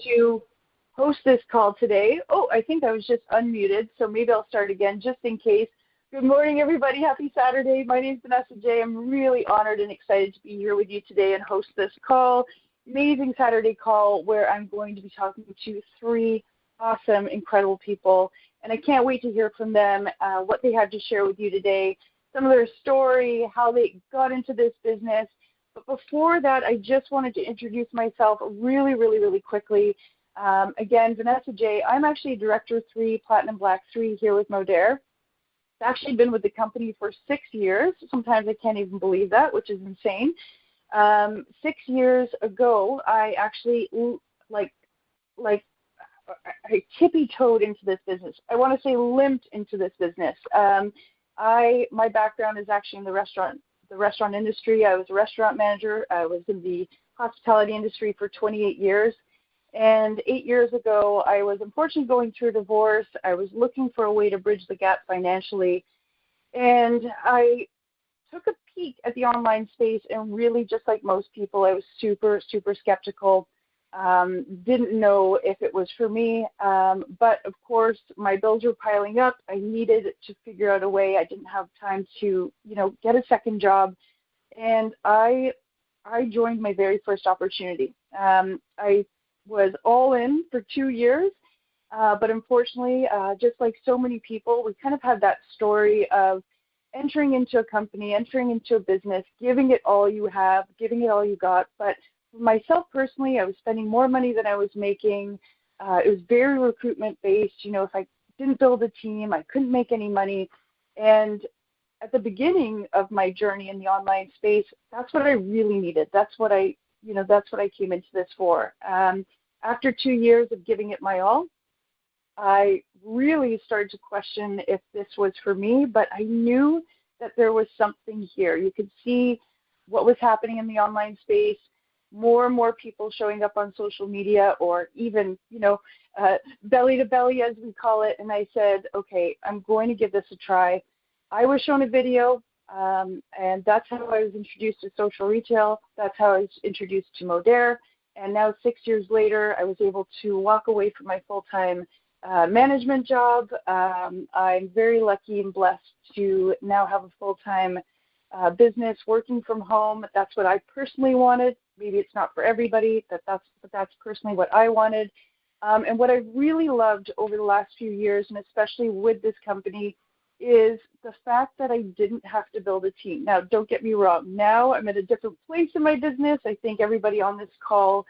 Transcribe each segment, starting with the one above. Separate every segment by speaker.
Speaker 1: to host this call today. Oh, I think I was just unmuted, so maybe I'll start again just in case. Good morning, everybody. Happy Saturday. My name is Vanessa Jay. I'm really honored and excited to be here with you today and host this call. Amazing Saturday call where I'm going to be talking to three awesome, incredible people. And I can't wait to hear from them, what they have to share with you today, some of their story, how they got into this business. But before that, I just wanted to introduce myself really quickly. Again, Vanessa Jay. I'm actually Director 3, Platinum Black 3 here with Modere. I've actually been with the company for 6 years. Sometimes I can't even believe that, which is insane. 6 years ago, I actually I tippy-toed into this business. I want to say limped into this business. My background is actually in the restaurant industry. I was a restaurant manager. I was in the hospitality industry for 28 years. And 8 years ago, I was unfortunately going through a divorce. I was looking for a way to bridge the gap financially. And I took a peek at the online space, and really, just like most people, I was super skeptical. Didn't know if it was for me. But of course, my bills were piling up. I needed to figure out a way. I didn't have time to, get a second job. And I joined my very first opportunity. I was all in for 2 years, but unfortunately, just like so many people, we kind of have that story of entering into a company, entering into a business, giving it all you have, giving it all you got. But for myself personally, I was spending more money than I was making. It was very recruitment based. If I didn't build a team, I couldn't make any money. And at the beginning of my journey in the online space, that's what I really needed. That's what I came into this for. After 2 years of giving it my all, I really started to question if this was for me, but I knew that there was something here. You could see what was happening in the online space, more and more people showing up on social media, or even, belly to belly, as we call it. And I said, okay, I'm going to give this a try. I was shown a video. And that's how I was introduced to social retail. That's how I was introduced to Modere. And now 6 years later, I was able to walk away from my full-time management job. I'm very lucky and blessed to now have a full-time business working from home. That's what I personally wanted. Maybe it's not for everybody, but that's personally what I wanted. And what I've really loved over the last few years, and especially with this company, is the fact that I didn't have to build a team. Now, don't get me wrong. Now I'm at a different place in my business. I think everybody on this call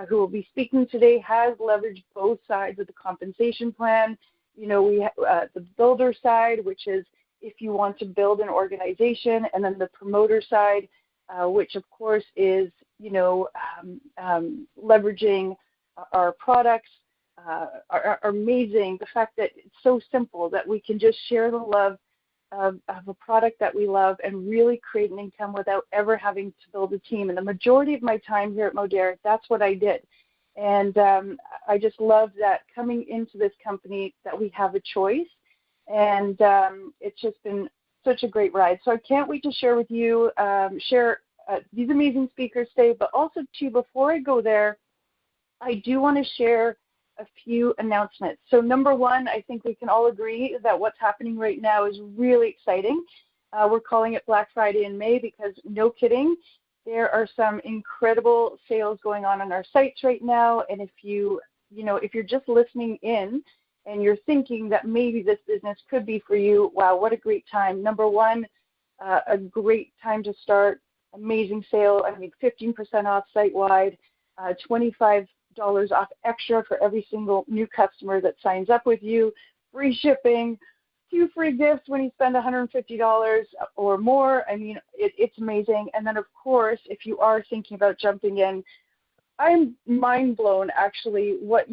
Speaker 1: who will be speaking today has leveraged both sides of the compensation plan. We have the builder side, which is if you want to build an organization, and then the promoter side, which of course is, leveraging our products. Are amazing. The fact that it's so simple that we can just share the love of a product that we love and really create an income without ever having to build a team. And the majority of my time here at Modere, that's what I did. And I just love that coming into this company that we have a choice. And it's just been such a great ride. So I can't wait to share with you, these amazing speakers today. But also, too, before I go there, I do want to share a few announcements. So number one, I think we can all agree that what's happening right now is really exciting. We're calling it Black Friday in May because, no kidding, there are some incredible sales going on our sites right now. And if you're just listening in and you're thinking that maybe this business could be for you, wow, what a great time. Number one, a great time to start. Amazing sale. 15% off site-wide, $25 off extra for every single new customer that signs up with you, free shipping, 2 free gifts when you spend $150 or more. It's amazing. And then, of course, if you are thinking about jumping in, I'm mind blown actually what's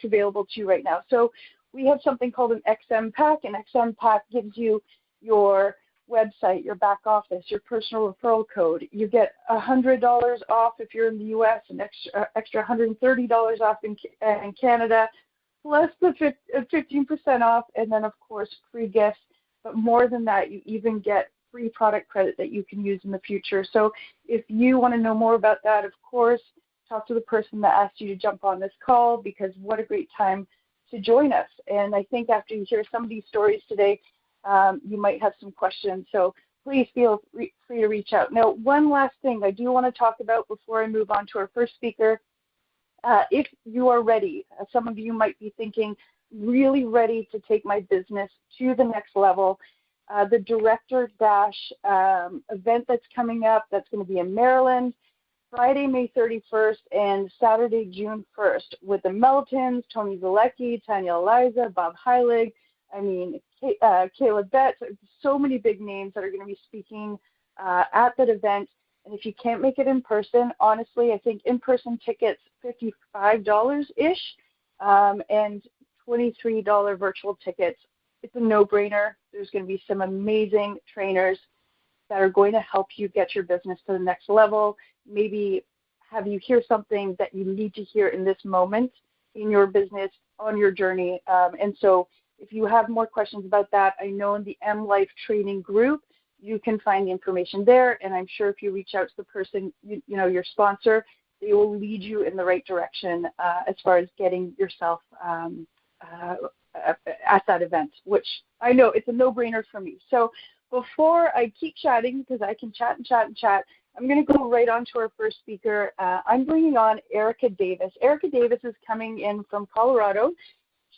Speaker 1: available to you right now. So we have something called an XM Pack. An XM Pack gives you your website, your back office, your personal referral code. You get $100 off if you're in the U.S., an extra $130 off in Canada, plus the 15% off, and then, of course, free gifts. But more than that, you even get free product credit that you can use in the future. So if you want to know more about that, of course, talk to the person that asked you to jump on this call, because what a great time to join us. And I think after you hear some of these stories today, you might have some questions. So please feel free to reach out. Now, one last thing I do want to talk about before I move on to our first speaker. If you are ready, some of you might be thinking, really ready to take my business to the next level. The Director Dash event that's coming up, that's going to be in Maryland, Friday, May 31st, and Saturday, June 1st, with the Meltons, Tony Zalecki, Tanya Eliza, Bob Heilig, Caleb Betts, so many big names that are going to be speaking at that event. And if you can't make it in person, honestly, I think in-person tickets, $55-ish, and $23 virtual tickets. It's a no-brainer. There's going to be some amazing trainers that are going to help you get your business to the next level, maybe have you hear something that you need to hear in this moment in your business, on your journey. And so if you have more questions about that, I know in the M Life training group, you can find the information there. And I'm sure if you reach out to the person, you know, your sponsor, they will lead you in the right direction as far as getting yourself at that event, which I know it's a no-brainer for me. So before I keep chatting, because I can chat and chat and chat, I'm going to go right on to our first speaker. I'm bringing on Erica Davis. Erica Davis is coming in from Colorado.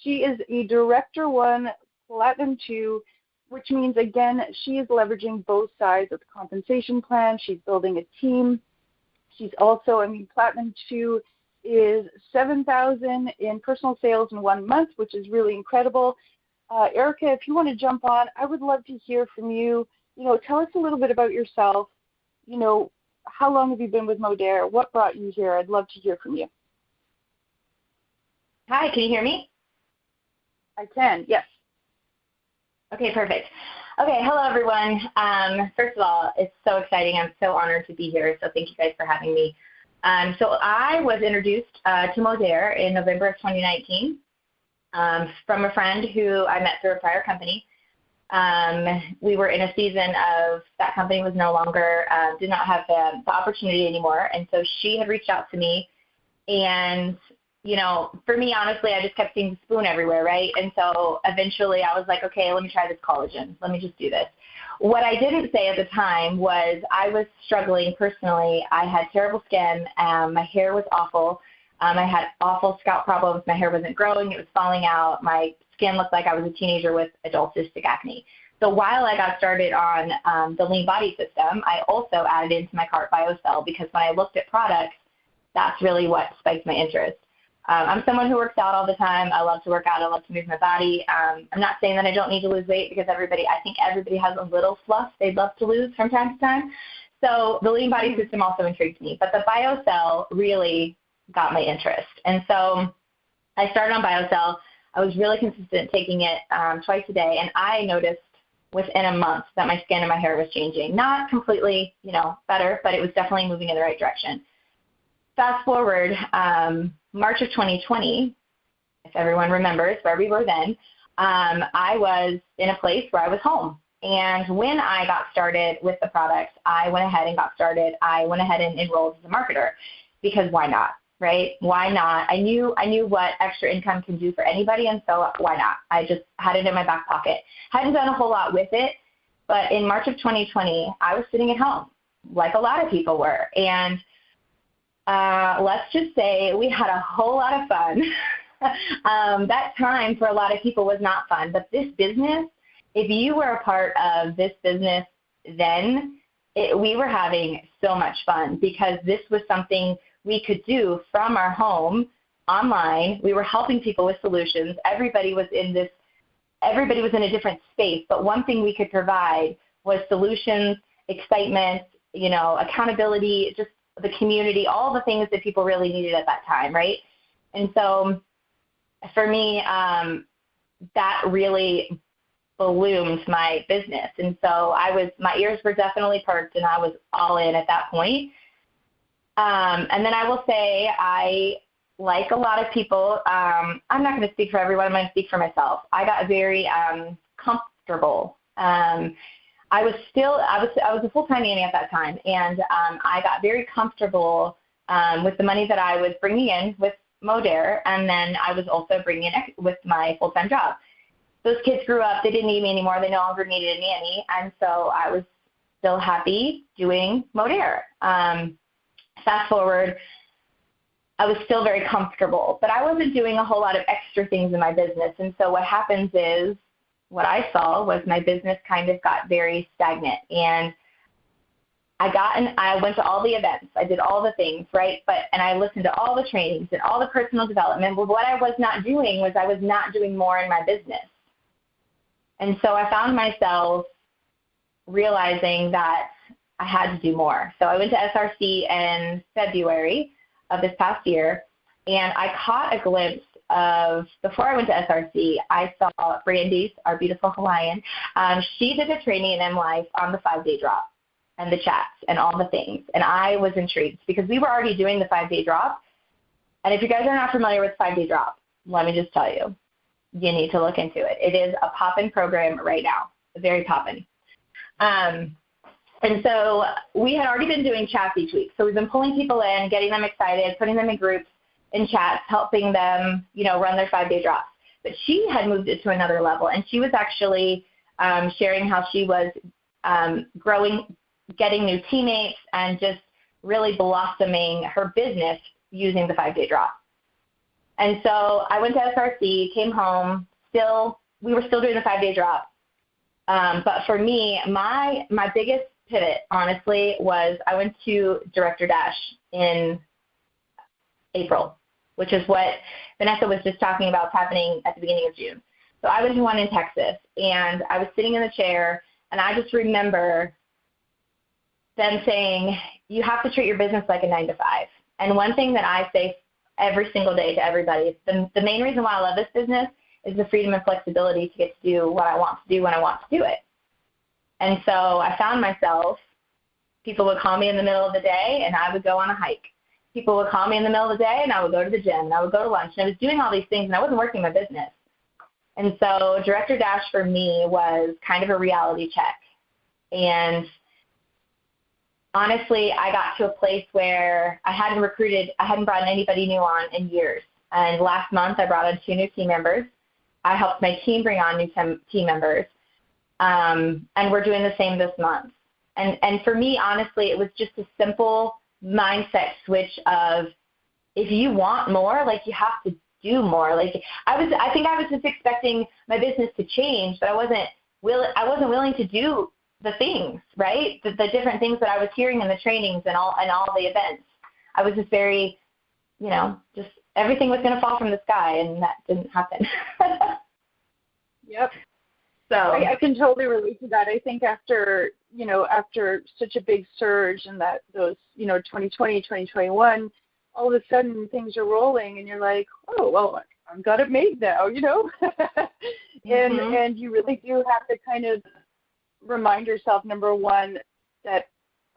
Speaker 1: She is a Director 1, Platinum 2, which means, again, she is leveraging both sides of the compensation plan. She's building a team. She's also, Platinum 2 is $7,000 in personal sales in 1 month, which is really incredible. Erica, if you want to jump on, I would love to hear from you. You know, tell us a little bit about yourself. You know, how long have you been with Modere? What brought you here? I'd love to hear from you.
Speaker 2: Hi, can you hear me?
Speaker 1: I can, yes.
Speaker 2: Okay, perfect. Okay, hello everyone. First of all, it's so exciting. I'm so honored to be here, so thank you guys for having me. So I was introduced to Modere in November of 2019 from a friend who I met through a prior company. We were in a season of that company was no longer, did not have the opportunity anymore, and so she had reached out to me, and you know, for me, honestly, I just kept seeing the spoon everywhere, right? And so eventually I was like, okay, let me try this collagen. Let me just do this. What I didn't say at the time was I was struggling personally. I had terrible skin. My hair was awful. I had awful scalp problems. My hair wasn't growing. It was falling out. My skin looked like I was a teenager with adult cystic acne. So while I got started on the lean body system, I also added into my cart BioCell, because when I looked at products, that's really what spiked my interest. I'm someone who works out all the time. I love to work out. I love to move my body. I'm not saying that I don't need to lose weight, because I think everybody has a little fluff they'd love to lose from time to time. So the lean body system also intrigued me. But the BioCell really got my interest. And so I started on BioCell. I was really consistent taking it twice a day. And I noticed within a month that my skin and my hair was changing. Not completely, better, but it was definitely moving in the right direction. Fast forward, March of 2020, if everyone remembers where we were then, I was in a place where I was home. And when I got started with the products, I went ahead and got started. I went ahead and enrolled as a marketer, because why not, right? Why not? I knew what extra income can do for anybody, and so why not? I just had it in my back pocket. Hadn't done a whole lot with it, but in March of 2020, I was sitting at home, like a lot of people were, and let's just say we had a whole lot of fun. That time for a lot of people was not fun, but this business, if you were a part of this business then, we were having so much fun, because this was something we could do from our home online. We were helping people with solutions. Everybody was in a different space, but one thing we could provide was solutions, excitement, accountability, just the community, all the things that people really needed at that time, right? And so for me, that really ballooned my business. And so my ears were definitely perked, and I was all in at that point. And then I will say, I, like a lot of people, I'm not going to speak for everyone, I'm going to speak for myself. I got very comfortable. I was a full-time nanny at that time, and I got very comfortable with the money that I was bringing in with Modere, and then I was also bringing in with my full-time job. Those kids grew up. They didn't need me anymore. They no longer needed a nanny, and so I was still happy doing Modere. Fast forward, I was still very comfortable, but I wasn't doing a whole lot of extra things in my business. And so what happens is, what I saw was my business kind of got very stagnant, and I went to all the events. I did all the things, right? And I listened to all the trainings and all the personal development. But what I was not doing was I was not doing more in my business. And so I found myself realizing that I had to do more. So I went to SRC in February of this past year, and I caught a glimpse of, before I went to SRC, I saw Brandy, our beautiful Hawaiian. She did a training in M-Life on the 5-day drop and the chats and all the things. And I was intrigued because we were already doing the 5-day drop. And if you guys are not familiar with 5-day drop, let me just tell you, you need to look into it. It is a poppin' program right now, very poppin'. And so we had already been doing chats each week. So we've been pulling people in, getting them excited, putting them in groups, in chats, helping them, run their 5-day drops. But she had moved it to another level, and she was actually sharing how she was growing, getting new teammates, and just really blossoming her business using the 5-day drop. And so I went to SRC, came home, we were still doing the 5-day drop. But for me, my biggest pivot, honestly, was I went to Director Dash in April, which is what Vanessa was just talking about happening at the beginning of June. So I was one in Texas, and I was sitting in the chair, and I just remember them saying, you have to treat your business like a 9-to-5. And one thing that I say every single day to everybody, the main reason why I love this business is the freedom and flexibility to get to do what I want to do when I want to do it. And so I found myself, people would call me in the middle of the day, and I would go on a hike. People would call me in the middle of the day, and I would go to the gym, and I would go to lunch. And I was doing all these things, and I wasn't working my business. And so Director Dash for me was kind of a reality check. And honestly, I got to a place where I hadn't brought anybody new on in years. And last month, I brought on 2 new team members. I helped my team bring on new team members. And we're doing the same this month. And for me, honestly, it was just a simple mindset switch of, if you want more, like, you have to do more. Like, I think I was just expecting my business to change, but I wasn't willing to do the things, right? The different things that I was hearing in the trainings and all the events. I was just very, just everything was going to fall from the sky, and that didn't happen.
Speaker 1: Yep.
Speaker 2: So
Speaker 1: I can totally relate to that. I think after such a big surge and that those, 2020, 2021, all of a sudden things are rolling, and you're like, oh, well, I've got it made now, and you really do have to kind of remind yourself, number one, that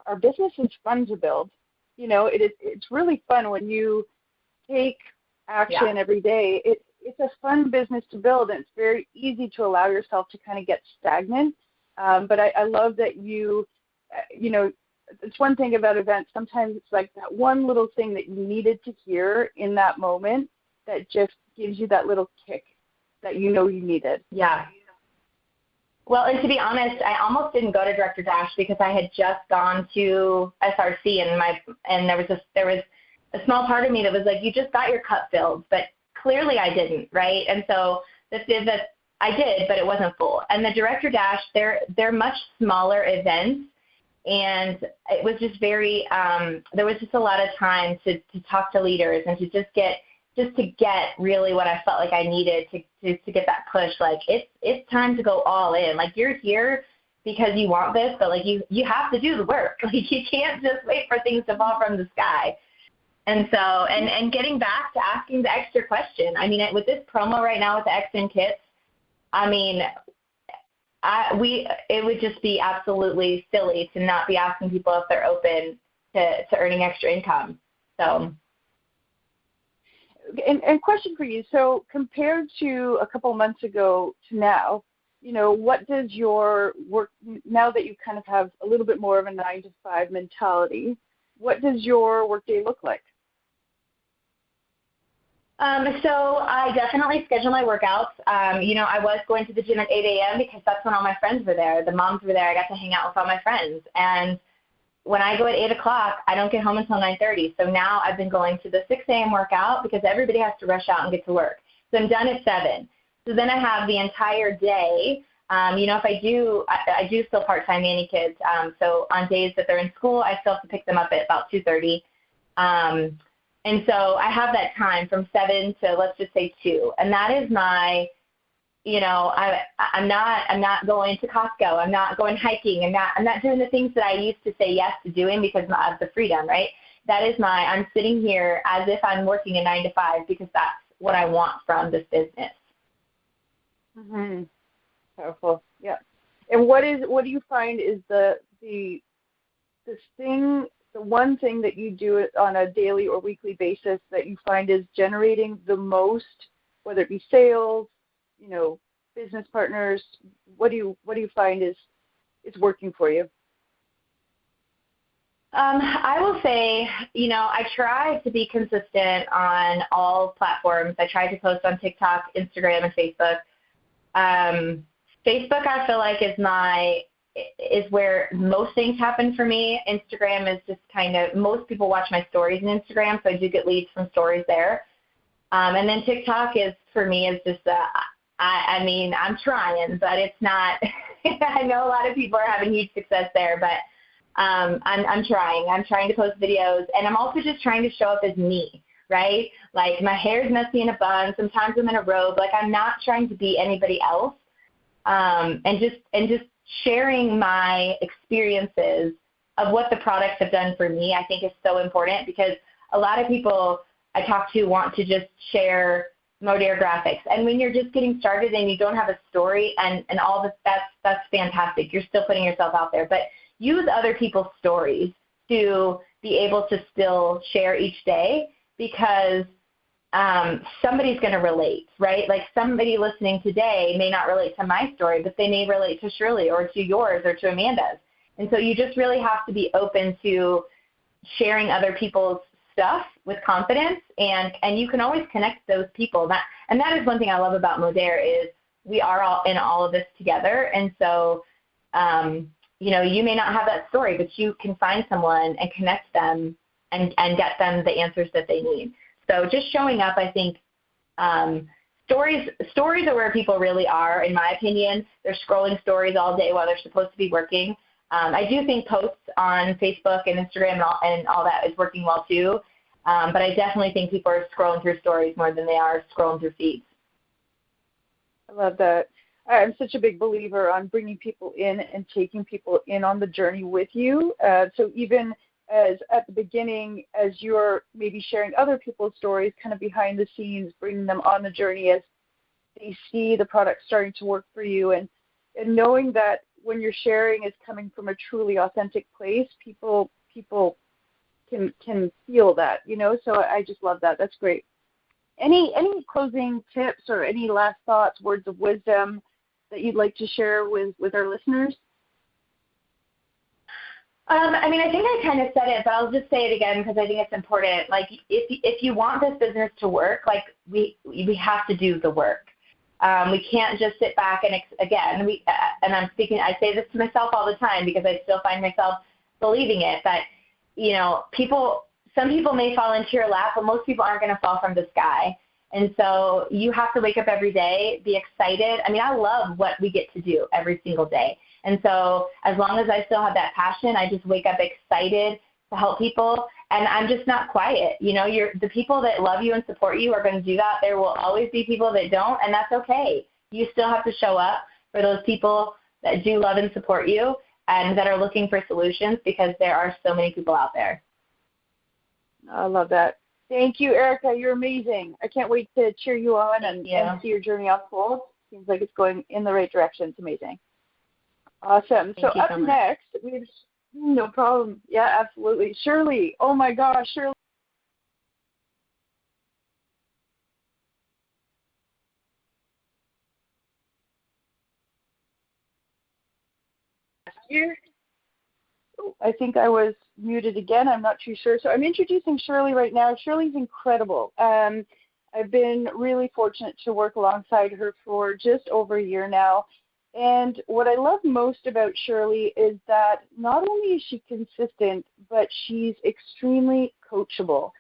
Speaker 1: our business is fun to build. It's really fun when you take action every day. It's a fun business to build, and it's very easy to allow yourself to kind of get stagnant. But I love that it's one thing about events. Sometimes it's like that one little thing that you needed to hear in that moment that just gives you that little kick that you needed.
Speaker 2: Yeah. Well, and to be honest, I almost didn't go to Director Dash because I had just gone to SRC, and there was a small part of me that was like, you just got your cup filled, but clearly I didn't, right? And so I did, but it wasn't full. And the Director Dash, they're much smaller events, and it was just very there was just a lot of time to talk to leaders and to just to get really what I felt like I needed to get that push. Like, it's time to go all in. Like, you're here because you want this, but like you have to do the work. Like, you can't just wait for things to fall from the sky. And so, and getting back to asking the extra question, I mean, with this promo right now with the XN kits, I mean, it would just be absolutely silly to not be asking people if they're open to earning extra income. So.
Speaker 1: And question for you. So compared to a couple of months ago to now, what does your work, now that you kind of have a little bit more of a 9-to-5 mentality, What does your workday look like?
Speaker 2: So I definitely schedule my workouts. I was going to the gym at 8 a.m. because that's when all my friends were there. The moms were there. I got to hang out with all my friends. And when I go at 8 o'clock, I don't get home until 9:30. So now I've been going to the 6 a.m. workout because everybody has to rush out and get to work. So I'm done at 7. So then I have the entire day. If I do still part-time nanny kids. So on days that they're in school, I still have to pick them up at about 2:30. And so I have that time from 7 to, let's just say, 2. And that is my, I'm not going to Costco. I'm not going hiking. I'm not doing the things that I used to say yes to doing because of the freedom, right? That is I'm sitting here as if I'm working a 9 to 5 because that's what I want from this business.
Speaker 1: Mm-hmm. Powerful. Yeah. And what do you find is the one thing that you do on a daily or weekly basis that you find is generating the most, whether it be sales, business partners? What do you find is working for you?
Speaker 2: I will say, I try to be consistent on all platforms. I try to post on TikTok, Instagram, and Facebook. Facebook, I feel like, is where most things happen for me. Instagram is just most people watch my stories on Instagram, so I do get leads from stories there. And then TikTok for me is just, I'm trying, but it's not, I know a lot of people are having huge success there, but I'm trying. I'm trying to post videos, and I'm also just trying to show up as me, right? Like my hair's messy in a bun. Sometimes I'm in a robe. Like I'm not trying to be anybody else. And just sharing my experiences of what the products have done for me, I think is so important because a lot of people I talk to want to just share Modair graphics. And when you're just getting started and you don't have a story and all this, that's fantastic. You're still putting yourself out there. But use other people's stories to be able to still share each day because somebody's going to relate, right? Like somebody listening today may not relate to my story, but they may relate to Shirley or to yours or to Amanda's. And so you just really have to be open to sharing other people's stuff with confidence, and you can always connect those people. That is one thing I love about Modair is we are all in all of this together. And so, you may not have that story, but you can find someone and connect them and get them the answers that they need. So just showing up, I think, stories are where people really are, in my opinion. They're scrolling stories all day while they're supposed to be working. I do think posts on Facebook and Instagram and all that is working well too, but I definitely think people are scrolling through stories more than they are scrolling through feeds.
Speaker 1: I love that. I'm such a big believer on bringing people in and taking people in on the journey with you. So even as at the beginning, as you're maybe sharing other people's stories kind of behind the scenes, bringing them on the journey as they see the product starting to work for you, and knowing that when you're sharing is coming from a truly authentic place, people can feel that, so I just love that. That's great. Any closing tips or any last thoughts, words of wisdom that you'd like to share with our listeners?
Speaker 2: I think I kind of said it, but I'll just say it again because I think it's important. Like, if you want this business to work, like we have to do the work. We can't just sit back and and I say this to myself all the time because I still find myself believing it. But some people may fall into your lap, but most people aren't going to fall from the sky. And so you have to wake up every day, be excited. I love what we get to do every single day. And so as long as I still have that passion, I just wake up excited to help people. And I'm just not quiet. The people that love you and support you are going to do that. There will always be people that don't, and that's okay. You still have to show up for those people that do love and support you and that are looking for solutions because there are so many people out there.
Speaker 1: I love that. Thank you, Erica. You're amazing. I can't wait to cheer you on and see your journey unfold. Seems like it's going in the right direction. It's amazing. Awesome. So up next, we have, no problem. Yeah, absolutely. Shirley. Oh my gosh, Shirley. I think I was muted again. I'm not too sure. So I'm introducing Shirley right now. Shirley's incredible. I've been really fortunate to work alongside her for just over a year now. And what I love most about Shirley is that not only is she consistent, but she's extremely coachable.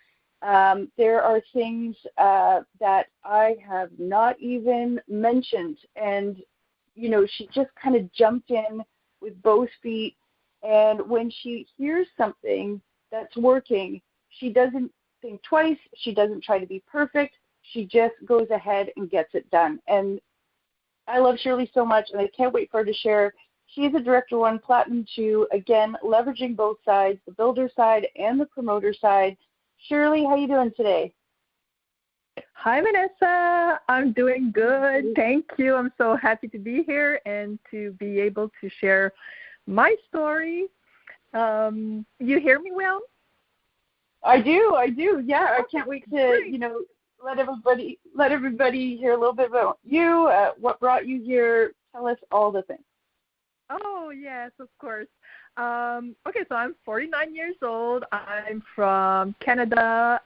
Speaker 1: There are things that I have not even mentioned. And, you know, she just kind of jumped in with both feet. And when she hears something that's working, she doesn't think twice. She doesn't try to be perfect. She just goes ahead and gets it done. And I love Shirley so much, and I can't wait for her to share. She is a Director 1 Platinum 2, again, leveraging both sides, the builder side and the promoter side. Shirley, how you doing today?
Speaker 3: Hi, Vanessa. I'm doing good. Thank you. I'm so happy to be here and to be able to share my story. You hear me well?
Speaker 1: I do. Yeah, I can't wait to, you know, let everybody hear a little bit about you, what brought you here. Tell us all the things.
Speaker 3: Oh, yes, of course. Okay, so I'm 49 years old. I'm from Canada,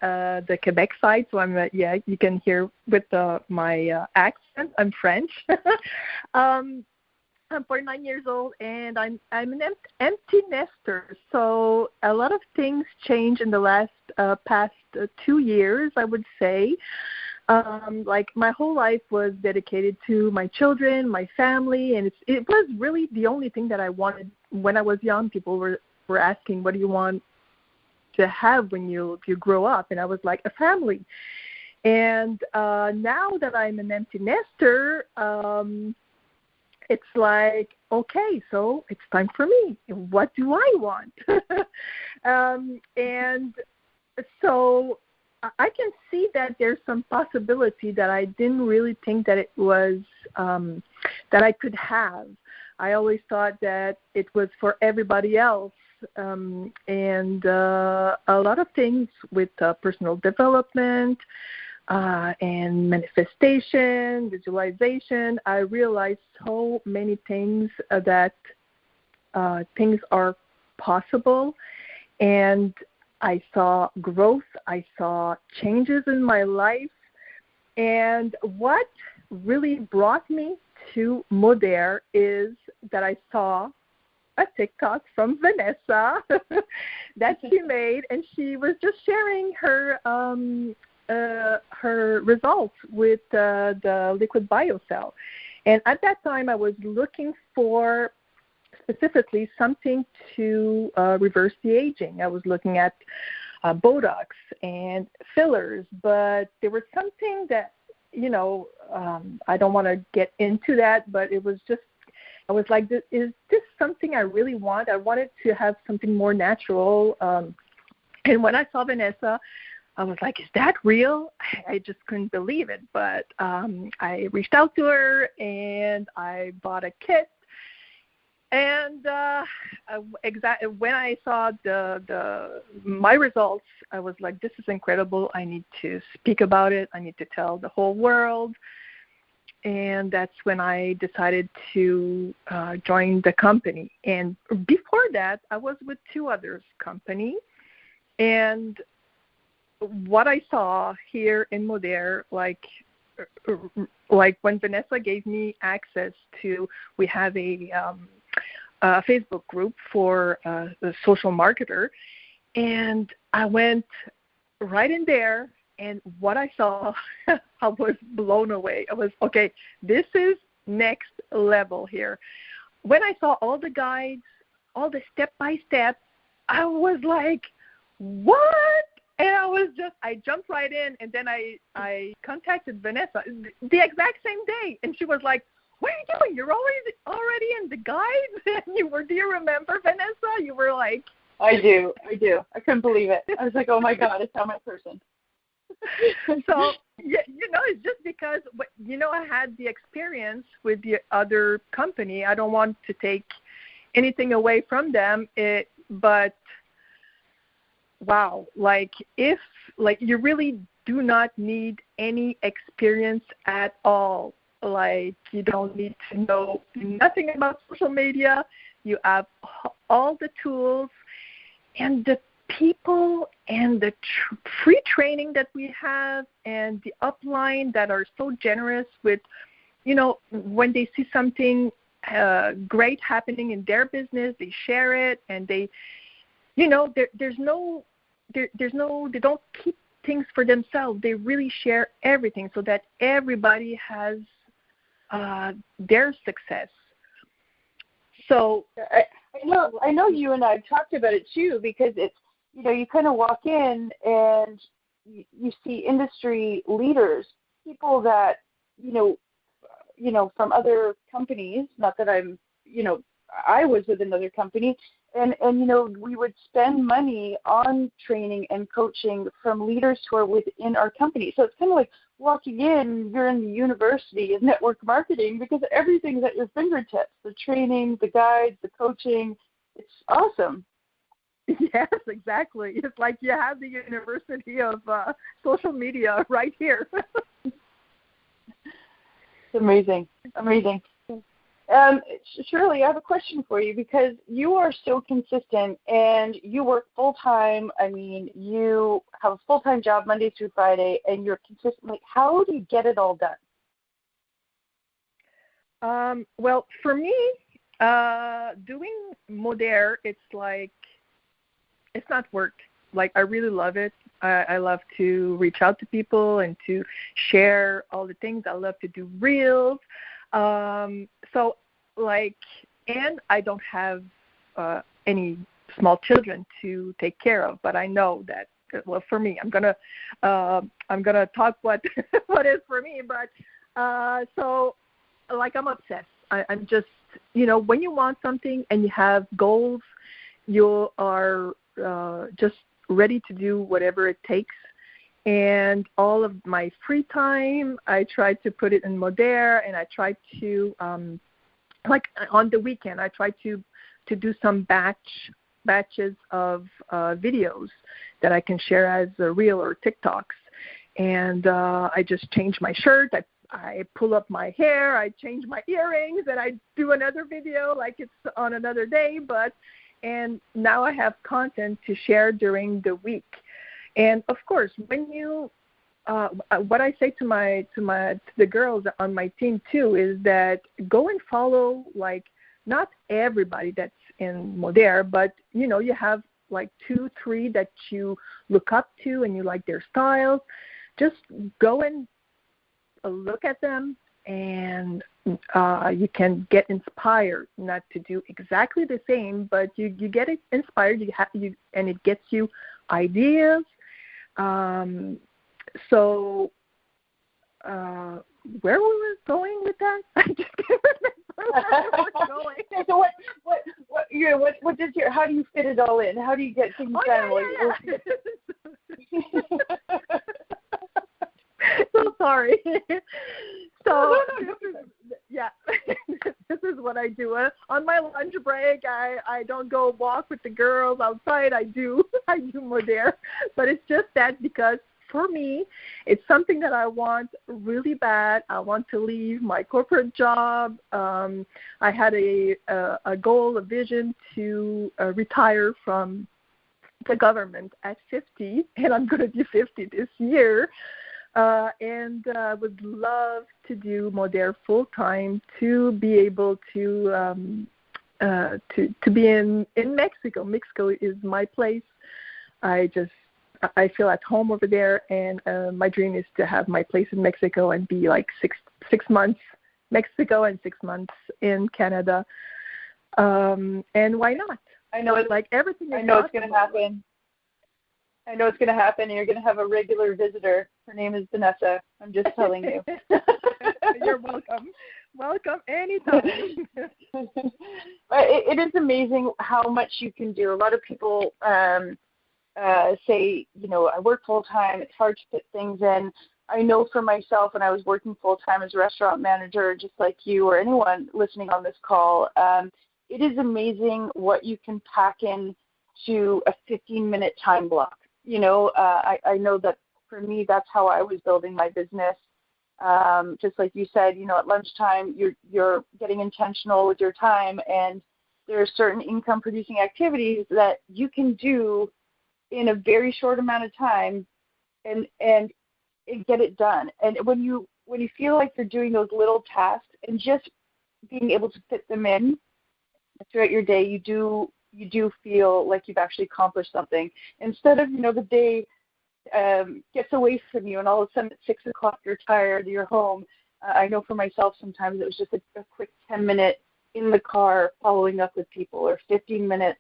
Speaker 3: the Quebec side. So I'm, you can hear with my accent. I'm French. I'm 49 years old, and I'm an empty nester. So a lot of things changed in the last past 2 years, I would say. Like my whole life was dedicated to my children, my family, and it was really the only thing that I wanted when I was young. People were asking, what do you want to have when you grow up? And I was like, a family. And now that I'm an empty nester, it's like, okay, so it's time for me. What do I want? And so I can see that there's some possibility that I didn't really think that it was, that I could have. I always thought that it was for everybody else. And a lot of things with personal development, and manifestation, visualization, I realized so many things that things are possible. And I saw growth. I saw changes in my life. And what really brought me to Modere is that I saw a TikTok from Vanessa that she made, and she was just sharing her results with the liquid biocell. And at that time, I was looking for specifically something to reverse the aging. I was looking at Botox and fillers, but there was something that, you know, I don't want to get into that, but it was just, I was like, is this something I really want? I wanted to have something more natural. And when I saw Vanessa, I was like, is that real? I just couldn't believe it. But I reached out to her, and I bought a kit. And when I saw my results, I was like, this is incredible. I need to speak about it. I need to tell the whole world. And that's when I decided to join the company. And before that, I was with 2 others company. And what I saw here in Modere, like when Vanessa gave me access to, we have a Facebook group for the social marketer, and I went right in there, and what I saw, I was blown away. I was, okay, this is next level here. When I saw all the guides, all the step-by-step, I was like, what? And I jumped right in, and then I contacted Vanessa the exact same day, and she was like, what are you doing? You're already in the guides? Do you remember, Vanessa? You were like...
Speaker 1: I do. I couldn't believe it. I was like, oh, my God, it's not my person.
Speaker 3: So, yeah, you know, it's just because, you know, I had the experience with the other company. I don't want to take anything away from them, but... wow, you really do not need any experience at all. Like, you don't need to know nothing about social media. You have all the tools and the people and the free training that we have, and the upline that are so generous with, when they see something great happening in their business, they share it, and they, they don't keep things for themselves. They really share everything so that everybody has their success. So
Speaker 1: I know you and I have talked about it too, because it's, you kind of walk in and you see industry leaders, people that, from other companies, not that I'm, I was with another company, and we would spend money on training and coaching from leaders who are within our company. So it's kind of like walking in, you're in the university of network marketing, because everything's at your fingertips, the training, the guides, the coaching. It's awesome.
Speaker 3: Yes, exactly. It's like you have the University of Social Media right here.
Speaker 1: It's amazing. Shirley, I have a question for you, because you are so consistent and you work full-time. I mean, you have a full-time job Monday through Friday, and you're consistent. Like, how do you get it all done?
Speaker 3: Well, for me, doing Modere, it's not work. Like, I really love it. I love to reach out to people and to share all the things. I love to do reels. And I don't have any small children to take care of, but I know that, well, for me, I'm gonna talk what is for me, but I'm obsessed. I'm just, when you want something and you have goals, you are just ready to do whatever it takes. And all of my free time, I try to put it in Modere, and I try to, on the weekend, I try to do some batches of videos that I can share as a reel or TikToks. And I just change my shirt, I pull up my hair, I change my earrings, and I do another video like it's on another day. And now I have content to share during the week. And of course, when you, what I say to the girls on my team too is that go and follow, not everybody that's in Modere, but you have 2, 3 that you look up to and you like their styles. Just go and look at them, and you can get inspired, not to do exactly the same, but you get inspired. And it gets you ideas. So where were we going with that? I just can't remember where we were going.
Speaker 1: So what does how do you fit it all in? How do you get things done?
Speaker 3: So sorry. So this is what I do. On my lunch break, I don't go walk with the girls outside. I do Modere, but it's just that because for me, it's something that I want really bad. I want to leave my corporate job. I had a goal, a vision to retire from the government at 50, and I'm going to be 50 this year. And I would love to do Modere full time, to be able to be in Mexico. Mexico is my place. I feel at home over there, and my dream is to have my place in Mexico and be six months Mexico and 6 months in Canada. And why not?
Speaker 1: I know it's
Speaker 3: everything.
Speaker 1: I know it's going to happen. I know it's going to happen, and you're going to have a regular visitor. Her name is Vanessa. I'm just telling you.
Speaker 3: You're welcome. Welcome anytime.
Speaker 1: It is amazing how much you can do. A lot of people say, I work full-time. It's hard to fit things in. I know for myself, when I was working full-time as a restaurant manager, just like you or anyone listening on this call, it is amazing what you can pack in to a 15-minute time block. I know that for me, that's how I was building my business. Just like you said, at lunchtime, you're getting intentional with your time, and there are certain income producing activities that you can do in a very short amount of time and get it done. And when you feel like you're doing those little tasks and just being able to fit them in throughout your day, you do feel like you've actually accomplished something. Instead of, the day gets away from you and all of a sudden at 6 o'clock you're tired, you're home. I know for myself sometimes it was just a quick 10-minute in the car following up with people, or 15 minutes,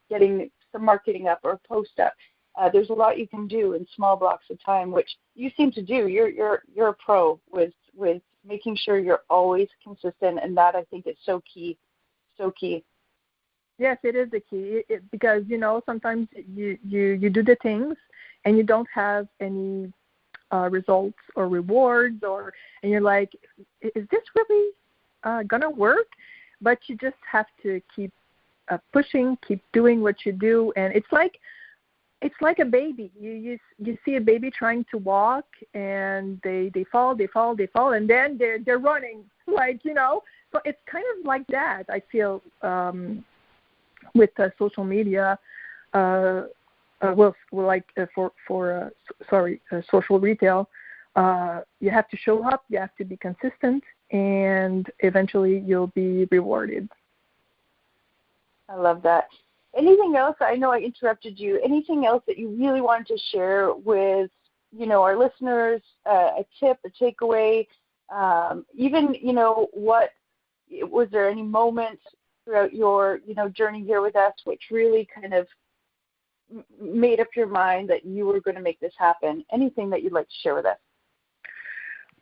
Speaker 1: getting some marketing up or a post up. There's a lot you can do in small blocks of time, which you seem to do. You're a pro with making sure you're always consistent, and that I think is so key. So key.
Speaker 3: Yes, it is the key because sometimes you do the things and you don't have any results or rewards, and you're like, is this really gonna work? But you just have to keep pushing, keep doing what you do, and it's like a baby. You see a baby trying to walk, and they fall, and then they're running, So it's kind of like that. I feel with social media, social retail. You have to show up, you have to be consistent, and eventually you'll be rewarded.
Speaker 1: I love that. Anything else? I know I interrupted you. Anything else that you really wanted to share with, our listeners, a tip, a takeaway, even, what, was there any moments throughout your, journey here with us which really kind of made up your mind that you were going to make this happen? Anything that you'd like to share with us?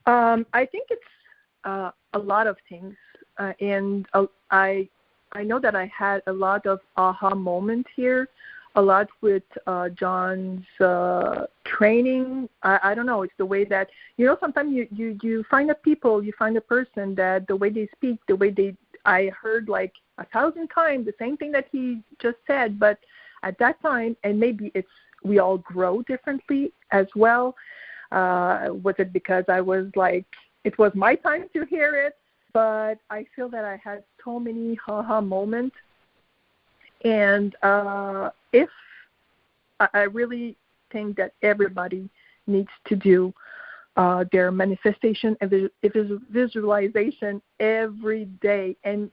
Speaker 3: I think it's a lot of things, and I know that I had a lot of aha moments here, a lot with John's training. I don't know, it's the way that, sometimes you find you find a person that the way they speak, I heard like 1,000 times the same thing that he just said, but at that time, and maybe we all grow differently as well. Was it because I was like, it was my time to hear it? But I feel that I had so many ha-ha moments. And if I really think that everybody needs to do their manifestation and visualization every day. And,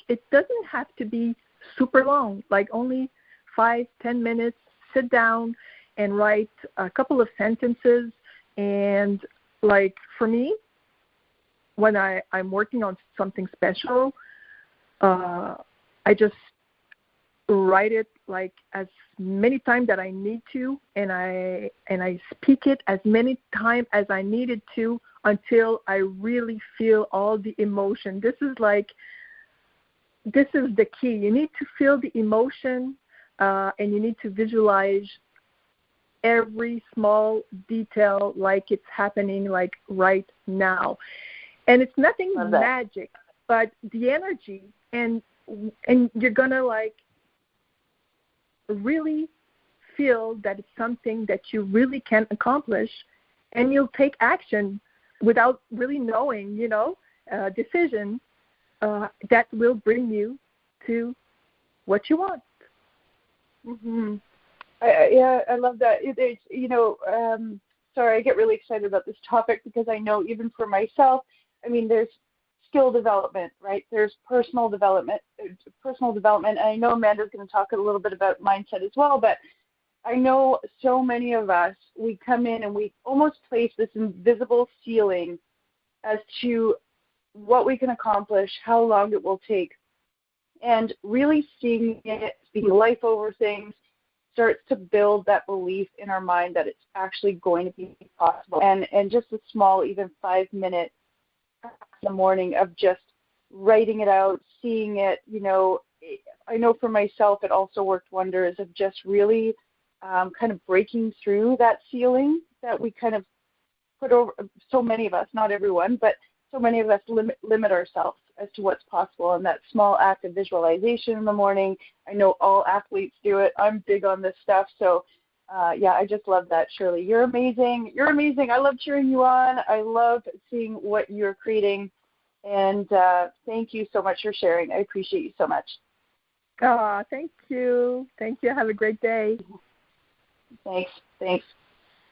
Speaker 3: it doesn't have to be super long, only 5-10 minutes, sit down and write a couple of sentences. And, for me, when I'm working on something special, I just write it as many times that I need to, and I speak it as many times as I needed to until I really feel all the emotion. This is the key. You need to feel the emotion, and you need to visualize every small detail like it's happening right now. And it's nothing magic, but the energy, and you're gonna really feel that it's something that you really can accomplish, and you'll take action without really knowing, decision that will bring you to what you want.
Speaker 1: Mm-hmm. I love that. Sorry, I get really excited about this topic because I know even for myself, there's skill development, right? There's personal development. And I know Amanda's going to talk a little bit about mindset as well, but I know so many of us, we come in and we almost place this invisible ceiling as to what we can accomplish, how long it will take, and really seeing life over things starts to build that belief in our mind that it's actually going to be possible. And just a small, even 5-minute in the morning of just writing it out, seeing it, I know for myself it also worked wonders of just really kind of breaking through that ceiling that we kind of put over, so many of us, not everyone, but so many of us limit ourselves as to what's possible. And that small act of visualization in the morning, I know all athletes do it. I'm big on this stuff. So, I just love that, Shirley. You're amazing. You're amazing. I love cheering you on. I love seeing what you're creating. And thank you so much for sharing. I appreciate you so much.
Speaker 3: Oh, thank you. Thank you. Have a great day.
Speaker 1: Thanks.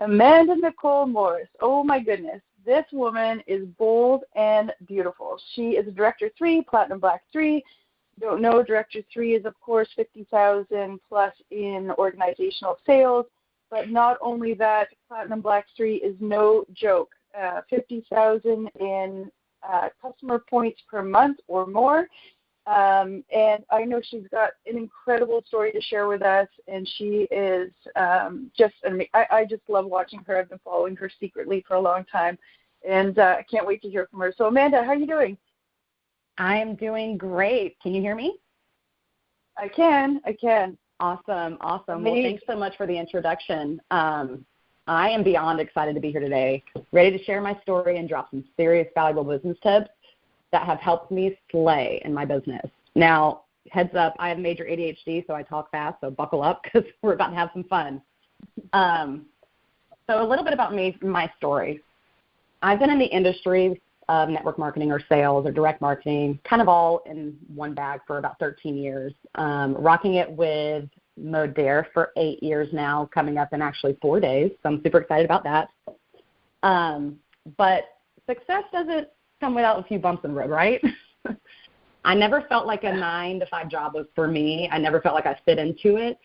Speaker 1: Amanda Nicole Morris. Oh, my goodness. This woman is bold and beautiful. She is a Director 3, Platinum Black 3. Don't know, Director 3 is, of course, 50,000 plus in organizational sales. But not only that, Platinum Black 3 is no joke. 50,000 in customer points per month or more. And I know she's got an incredible story to share with us, and she is I just love watching her. I've been following her secretly for a long time, and I can't wait to hear from her. So, Amanda, how are you doing?
Speaker 4: I am doing great. Can you hear me?
Speaker 1: I can.
Speaker 4: Awesome.
Speaker 1: Amazing.
Speaker 4: Well, thanks so much for the introduction. I am beyond excited to be here today, ready to share my story and drop some serious, valuable business tips that have helped me slay in my business. Now, heads up, I have major ADHD, so I talk fast, so buckle up because we're about to have some fun. So a little bit about me, my story. I've been in the industry of network marketing or sales or direct marketing, kind of all in one bag for about 13 years, rocking it with Modere for 8 years now, coming up in actually 4 days, so I'm super excited about that. But success doesn't come without a few bumps in the road, right? I never felt like a 9-to-5 job was for me. I never felt like I fit into it.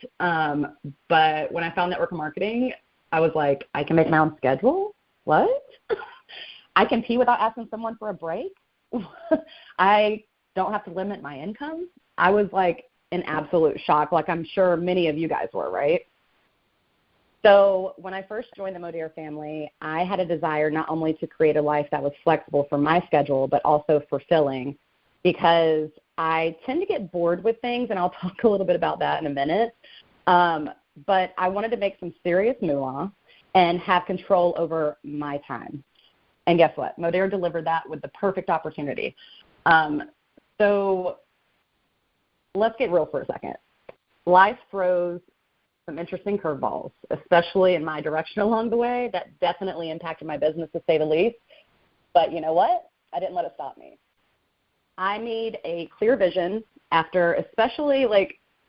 Speaker 4: But when I found network marketing, I was like, I can make my own schedule? What? I can pee without asking someone for a break? I don't have to limit my income? I was like in absolute shock, like I'm sure many of you guys were, right? So when I first joined the Modere family, I had a desire not only to create a life that was flexible for my schedule, but also fulfilling, because I tend to get bored with things, and I'll talk a little bit about that in a minute. But I wanted to make some serious moolah and have control over my time. And guess what? Modere delivered that with the perfect opportunity. So let's get real for a second. Life throws some interesting curveballs, especially in my direction along the way. That definitely impacted my business, to say the least. But you know what? I didn't let it stop me. I made a clear vision after especially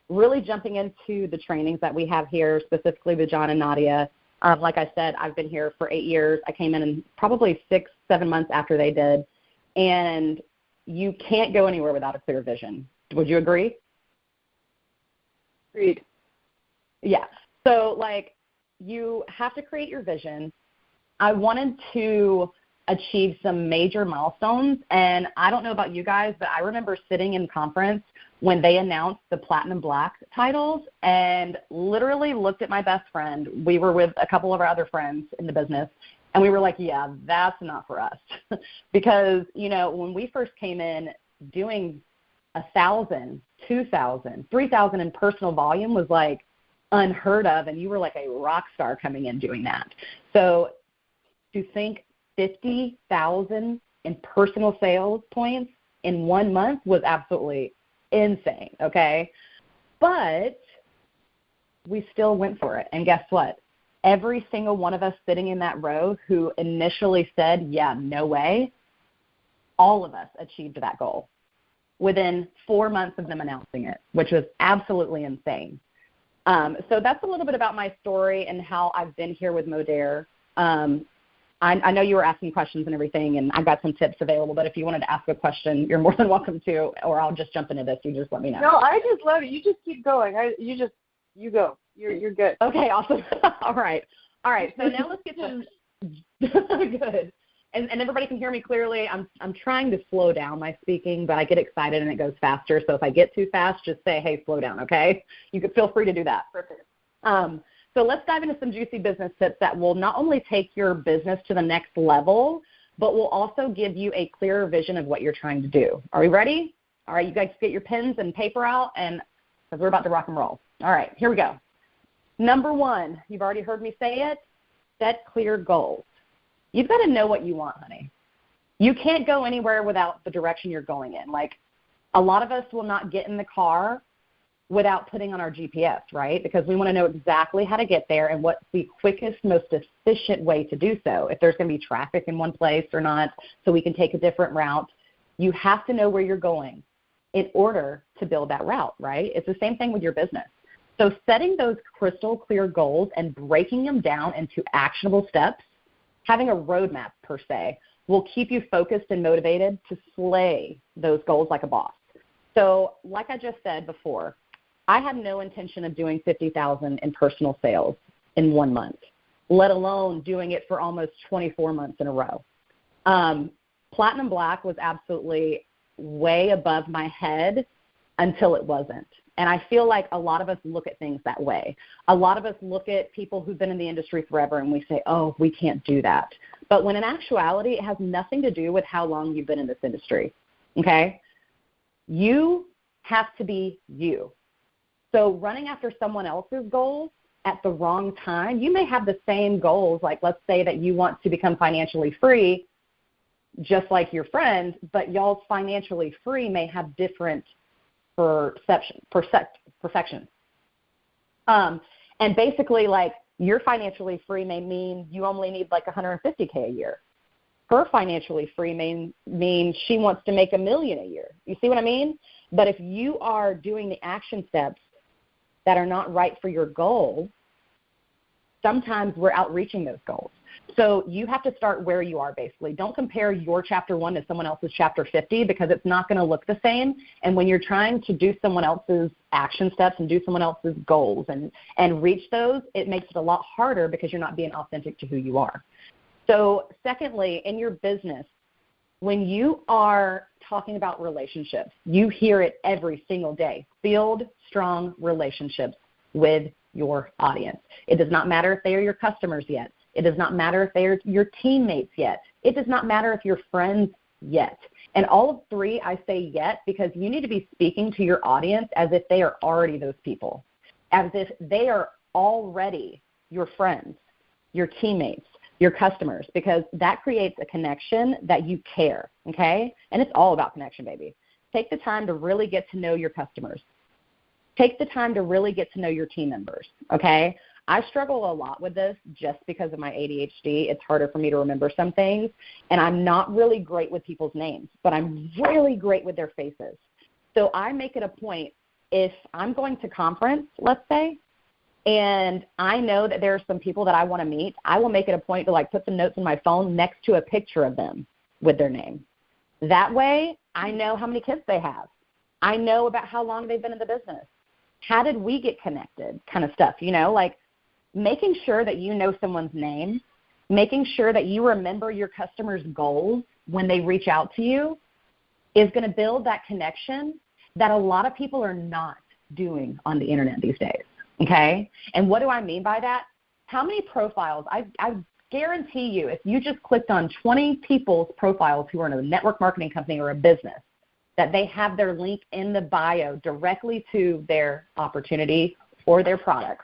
Speaker 4: really jumping into the trainings that we have here, specifically with John and Nadia. Like I said, I've been here for 8 years. I came in probably 6-7 months after they did. And you can't go anywhere without a clear vision. Would you agree?
Speaker 1: Agreed.
Speaker 4: Yeah. So, you have to create your vision. I wanted to achieve some major milestones, and I don't know about you guys, but I remember sitting in conference when they announced the Platinum Black titles and literally looked at my best friend. We were with a couple of our other friends in the business, and we were like, yeah, that's not for us. Because, when we first came in, doing 1,000, 2,000, 3,000 in personal volume was unheard of, and you were like a rock star coming in doing that. So to think 50,000 in personal sales points in 1 month was absolutely insane, okay? But we still went for it, and guess what? Every single one of us sitting in that row who initially said, yeah, no way, all of us achieved that goal within 4 months of them announcing it, which was absolutely insane. So that's a little bit about my story and how I've been here with Modere. I know you were asking questions and everything, and I've got some tips available, but if you wanted to ask a question, you're more than welcome to, or I'll just jump into this. You just let me know.
Speaker 1: No, I just love it. You just keep going. You go. You're good.
Speaker 4: Okay, awesome. All right. So now let's get some good. And everybody can hear me clearly. I'm trying to slow down my speaking, but I get excited and it goes faster. So if I get too fast, just say, hey, slow down, okay? You can feel free to do that.
Speaker 1: Perfect.
Speaker 4: So let's dive into some juicy business tips that will not only take your business to the next level, but will also give you a clearer vision of what you're trying to do. Are we ready? All right, you guys get your pens and paper out, and because we're about to rock and roll. All right, here we go. Number 1, you've already heard me say it, set clear goals. You've got to know what you want, honey. You can't go anywhere without the direction you're going in. A lot of us will not get in the car without putting on our GPS, right? Because we want to know exactly how to get there and what's the quickest, most efficient way to do so. If there's going to be traffic in one place or not, so we can take a different route. You have to know where you're going in order to build that route, right? It's the same thing with your business. So setting those crystal clear goals and breaking them down into actionable steps, having a roadmap per se, will keep you focused and motivated to slay those goals like a boss. So like I just said before, I had no intention of doing $50,000 in personal sales in 1 month, let alone doing it for almost 24 months in a row. Platinum Black was absolutely way above my head until it wasn't. And I feel like a lot of us look at things that way. A lot of us look at people who've been in the industry forever and we say, oh, we can't do that. But when in actuality, it has nothing to do with how long you've been in this industry, okay? You have to be you. So running after someone else's goals at the wrong time, you may have the same goals, like let's say that you want to become financially free, just like your friend, but y'all's financially free may have different perfection. And basically, like, your financially free may mean you only need like $150K a year. Her financially free mean she wants to make $1 million a year. You see what I mean? But if you are doing the action steps that are not right for your goal, sometimes we're outreaching those goals. So you have to start where you are, basically. Don't compare your chapter 1 to someone else's chapter 50 because it's not going to look the same. And when you're trying to do someone else's action steps and do someone else's goals and reach those, it makes it a lot harder because you're not being authentic to who you are. So secondly, in your business, when you are talking about relationships, you hear it every single day. Build strong relationships with your audience. It does not matter if they are your customers yet. It does not matter if they're your teammates yet. It does not matter if you're friends yet. And all of three, I say yet because you need to be speaking to your audience as if they are already those people, as if they are already your friends, your teammates, your customers, because that creates a connection that you care, okay? And it's all about connection, baby. Take the time to really get to know your customers. Take the time to really get to know your team members, okay? I struggle a lot with this just because of my ADHD. It's harder for me to remember some things, and I'm not really great with people's names, but I'm really great with their faces. So I make it a point, if I'm going to conference, let's say, and I know that there are some people that I want to meet, I will make it a point to like put some notes on my phone next to a picture of them with their name. That way, I know how many kids they have. I know about how long they've been in the business. How did we get connected kind of stuff, you know, like making sure that you know someone's name, making sure that you remember your customers' goals when they reach out to you is going to build that connection that a lot of people are not doing on the internet these days, okay? And what do I mean by that? How many profiles, I guarantee you, if you just clicked on 20 people's profiles who are in a network marketing company or a business, that they have their link in the bio directly to their opportunity or their products.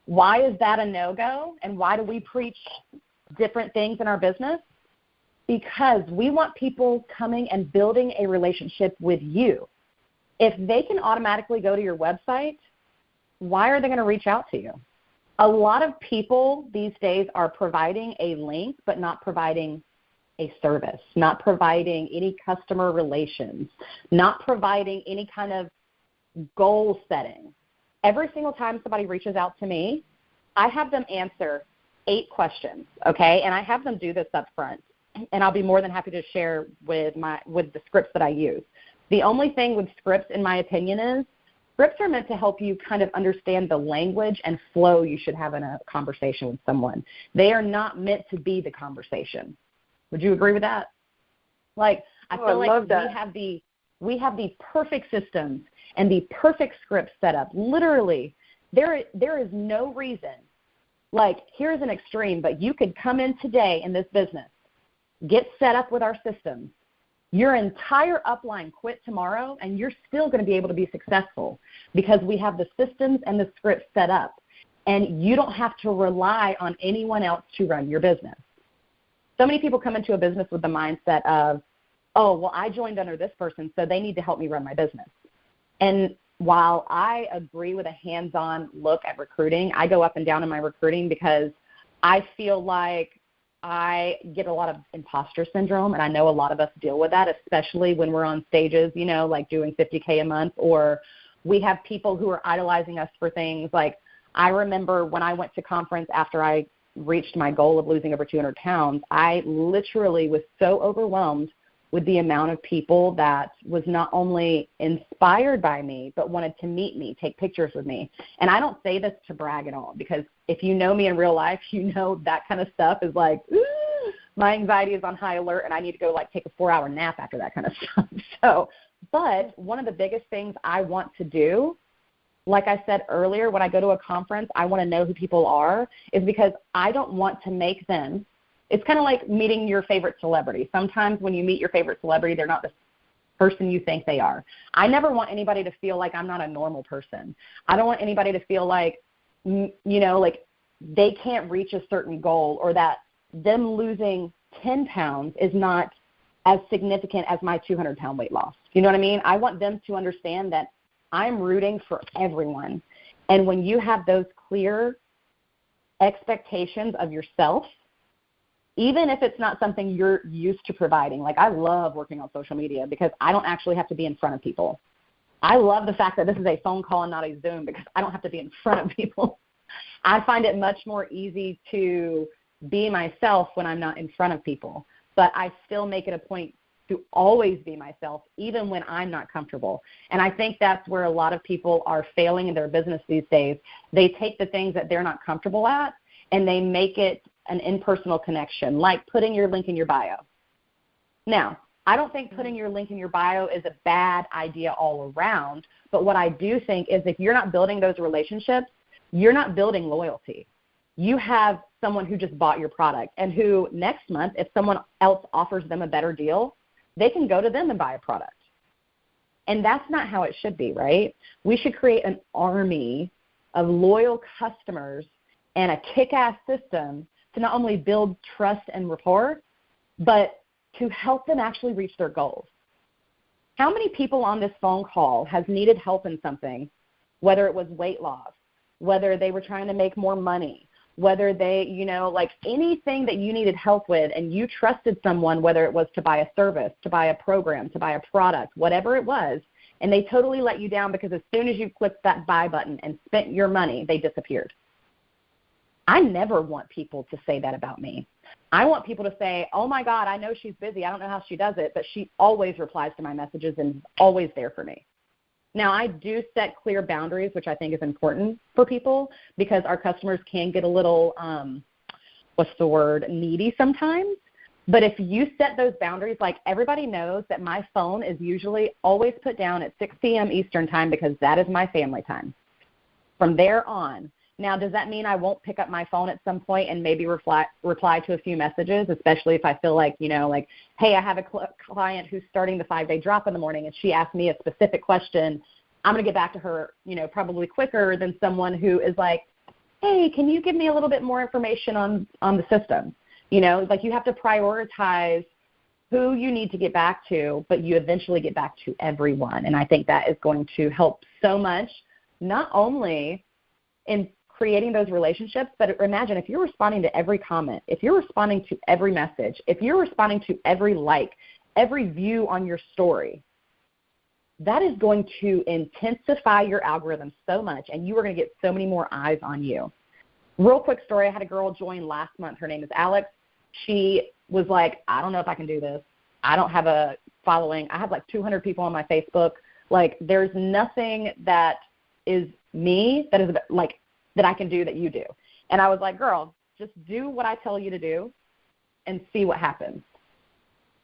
Speaker 4: Why is that a no-go, and why do we preach different things in our business? Because we want people coming and building a relationship with you. If they can automatically go to your website, why are they going to reach out to you? A lot of people these days are providing a link but not providing a service, not providing any customer relations, not providing any kind of goal setting. Every single time somebody reaches out to me, I have them answer 8 questions, okay? And I have them do this up front, and I'll be more than happy to share with the scripts that I use. The only thing with scripts, in my opinion, is scripts are meant to help you kind of understand the language and flow you should have in a conversation with someone. They are not meant to be the conversation. Would you agree with that? Like, I feel like we have the perfect systems and the perfect script set up. Literally, there is no reason. Like, here's an extreme, but you could come in today in this business, get set up with our systems. Your entire upline quit tomorrow, and you're still going to be able to be successful because we have the systems and the script set up, and you don't have to rely on anyone else to run your business. So many people come into a business with the mindset of, oh, well, I joined under this person, so they need to help me run my business. And while I agree with a hands-on look at recruiting, I go up and down in my recruiting because I feel like I get a lot of imposter syndrome, and I know a lot of us deal with that, especially when we're on stages, you know, like doing 50K a month, or we have people who are idolizing us for things. Like, I remember when I went to conference after I reached my goal of losing over 200 pounds, I literally was so overwhelmed with the amount of people that was not only inspired by me, but wanted to meet me, take pictures with me. And I don't say this to brag at all, because if you know me in real life, you know that kind of stuff is like, ooh, my anxiety is on high alert, and I need to go like take a 4-hour nap after that kind of stuff. So, but one of the biggest things I want to do, like I said earlier, when I go to a conference, I want to know who people are, is because I don't want to make them. It's kind of like meeting your favorite celebrity. Sometimes when you meet your favorite celebrity, they're not the person you think they are. I never want anybody to feel like I'm not a normal person. I don't want anybody to feel like, you know, like they can't reach a certain goal, or that them losing 10 pounds is not as significant as my 200-pound weight loss. You know what I mean? I want them to understand that I'm rooting for everyone. And when you have those clear expectations of yourself, even if it's not something you're used to providing. Like, I love working on social media because I don't actually have to be in front of people. I love the fact that this is a phone call and not a Zoom, because I don't have to be in front of people. I find it much more easy to be myself when I'm not in front of people, but I still make it a point to always be myself, even when I'm not comfortable. And I think that's where a lot of people are failing in their business these days. They take the things that they're not comfortable at and they make it an impersonal connection, like putting your link in your bio. Now, I don't think putting your link in your bio is a bad idea all around, but what I do think is if you're not building those relationships, you're not building loyalty. You have someone who just bought your product, and who next month, if someone else offers them a better deal, they can go to them and buy a product. And that's not how it should be, right? We should create an army of loyal customers and a kick-ass system to not only build trust and rapport, but to help them actually reach their goals. How many people on this phone call has needed help in something, whether it was weight loss, whether they were trying to make more money, whether they, you know, like anything that you needed help with, and you trusted someone, whether it was to buy a service, to buy a program, to buy a product, whatever it was, and they totally let you down because as soon as you clicked that buy button and spent your money, they disappeared. I never want people to say that about me. I want people to say, oh, my God, I know she's busy. I don't know how she does it, but she always replies to my messages and is always there for me. Now, I do set clear boundaries, which I think is important for people, because our customers can get a little, needy sometimes. But if you set those boundaries, like everybody knows that my phone is usually always put down at 6 p.m. Eastern time, because that is my family time. From there on. Now, does that mean I won't pick up my phone at some point and maybe reply to a few messages, especially if I feel like, you know, like, hey, I have a client who's starting the 5-day drop in the morning and she asked me a specific question. I'm going to get back to her, you know, probably quicker than someone who is like, hey, can you give me a little bit more information on the system? You know, like you have to prioritize who you need to get back to, but you eventually get back to everyone. And I think that is going to help so much, not only in creating those relationships, but imagine if you're responding to every comment, if you're responding to every message, if you're responding to every like, every view on your story, that is going to intensify your algorithm so much, and you are going to get so many more eyes on you. Real quick story, I had a girl join last month. Her name is Alex. She was like, I don't know if I can do this. I don't have a following. I have like 200 people on my Facebook. Like, there's nothing that is me that is like that I can do that you do. And I was like, girl, just do what I tell you to do and see what happens.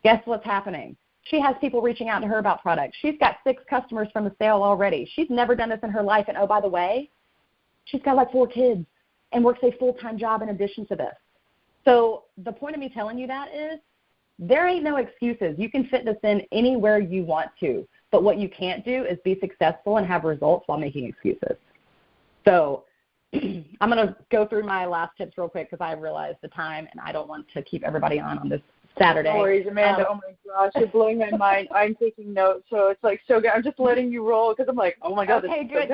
Speaker 4: Guess what's happening? She has people reaching out to her about products. She's got 6 customers from the sale already. She's never done this in her life. And, oh, by the way, she's got like 4 kids and works a full-time job in addition to this. So the point of me telling you that is there ain't no excuses. You can fit this in anywhere you want to. But what you can't do is be successful and have results while making excuses. So I'm going to go through my last tips real quick because I realized the time and I don't want to keep everybody on this Saturday.
Speaker 1: No worries, Amanda. Oh my gosh, you're blowing my mind. I'm taking notes, so it's like so good. I'm just letting you roll because I'm like, oh my god.
Speaker 4: Okay, good.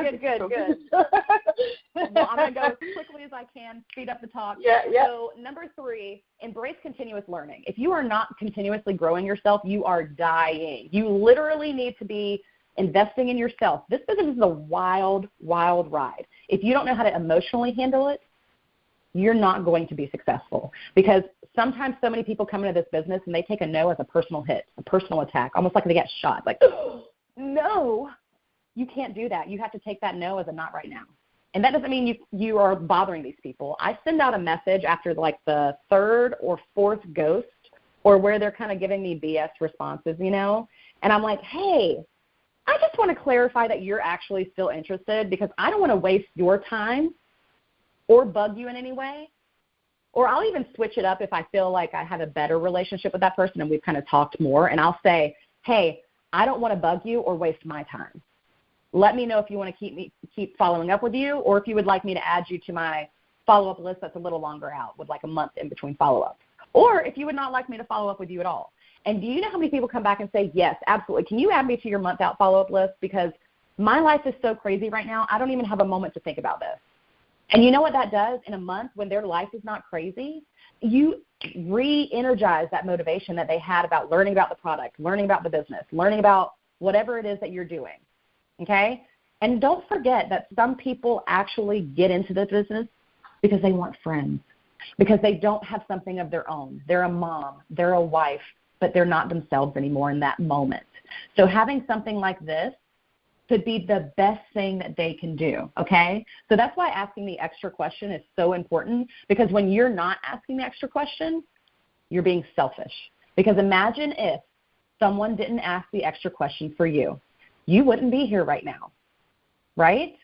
Speaker 4: Well, I'm going to go as quickly as I can, speed up the talk.
Speaker 1: Yeah.
Speaker 4: So number 3, embrace continuous learning. If you are not continuously growing yourself, you are dying. You literally need to be investing in yourself. This business is a wild, wild ride. If you don't know how to emotionally handle it, you're not going to be successful, because sometimes so many people come into this business and they take a no as a personal hit, a personal attack, almost like they get shot. Like, oh, no, you can't do that. You have to take that no as a not right now. And that doesn't mean you are bothering these people. I send out a message after like the 3rd or 4th ghost, or where they're kind of giving me BS responses, and I'm like, hey, I just want to clarify that you're actually still interested, because I don't want to waste your time or bug you in any way. Or I'll even switch it up if I feel like I have a better relationship with that person and we've kind of talked more, and I'll say, hey, I don't want to bug you or waste my time. Let me know if you want to keep following up with you, or if you would like me to add you to my follow-up list that's a little longer out with like a month in between follow-ups. Or if you would not like me to follow up with you at all. And do you know how many people come back and say, yes, absolutely. Can you add me to your month-out follow-up list? Because my life is so crazy right now, I don't even have a moment to think about this. And you know what that does in a month when their life is not crazy? You re-energize that motivation that they had about learning about the product, learning about the business, learning about whatever it is that you're doing, okay? And don't forget that some people actually get into the business because they want friends, because they don't have something of their own. They're a mom, they're a wife, but they're not themselves anymore in that moment. So having something like this could be the best thing that they can do, okay? So that's why asking the extra question is so important, because when you're not asking the extra question, you're being selfish. Because imagine if someone didn't ask the extra question for you. You wouldn't be here right now, right?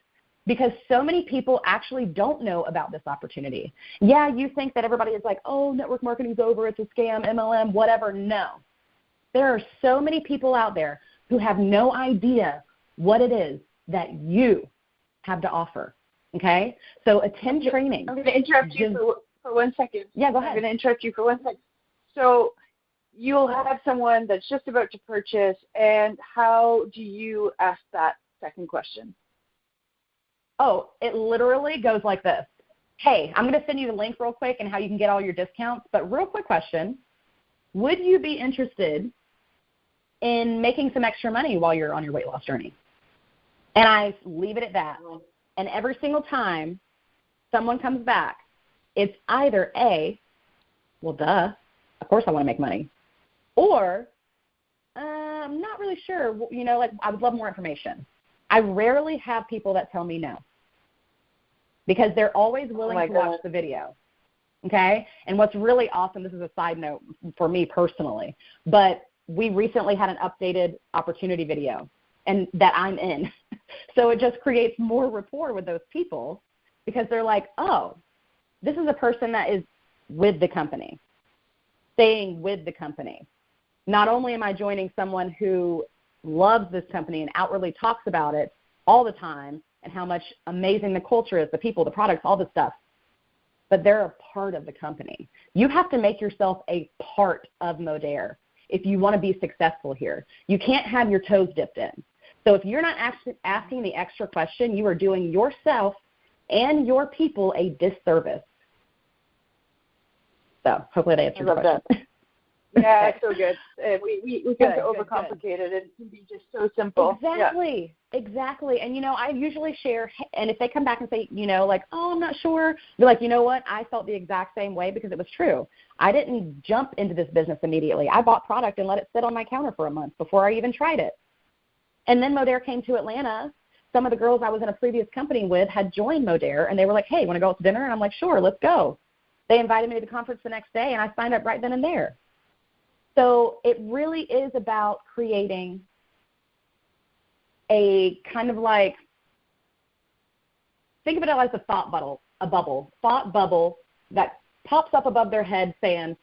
Speaker 4: Because so many people actually don't know about this opportunity. Yeah, you think that everybody is like, oh, network marketing's over, it's a scam, MLM, whatever. No. There are so many people out there who have no idea what it is that you have to offer, okay? So attend training.
Speaker 1: I'm going to interrupt you for 1 second.
Speaker 4: Yeah, go ahead.
Speaker 1: I'm going to interrupt you for 1 second. So you'll have someone that's just about to purchase, and how do you ask that second question?
Speaker 4: Oh, it literally goes like this. Hey, I'm going to send you the link real quick and how you can get all your discounts, but real quick question, would you be interested in making some extra money while you're on your weight loss journey? And I leave it at that. And every single time someone comes back, it's either A, well, duh, of course I want to make money, or I'm not really sure, like I would love more information. I rarely have people that tell me no, because they're always willing to watch the video, okay? And what's really awesome, this is a side note for me personally, but we recently had an updated opportunity video and that I'm in. So it just creates more rapport with those people, because they're like, oh, this is a person that is with the company, staying with the company. Not only am I joining someone who loves this company and outwardly talks about it all the time and how much amazing the culture is, the people, the products, all the stuff, but they're a part of the company. You have to make yourself a part of Modere if you want to be successful here. You can't have your toes dipped in. So if you're not asking the extra question, you are doing yourself and your people a disservice. So hopefully they answered your question.
Speaker 1: That. Yeah, it's so good. We tend to overcomplicate it. It can be just so simple.
Speaker 4: Exactly.
Speaker 1: Yeah.
Speaker 4: Exactly. And, I usually share, and if they come back and say, like, oh, I'm not sure, be like, you know what? I felt the exact same way, because it was true. I didn't jump into this business immediately. I bought product and let it sit on my counter for a month before I even tried it. And then Modere came to Atlanta. Some of the girls I was in a previous company with had joined Modere, and they were like, hey, want to go out to dinner? And I'm like, sure, let's go. They invited me to the conference the next day, and I signed up right then and there. So it really is about creating a kind of like, think of it as a thought bubble that pops up above their head saying,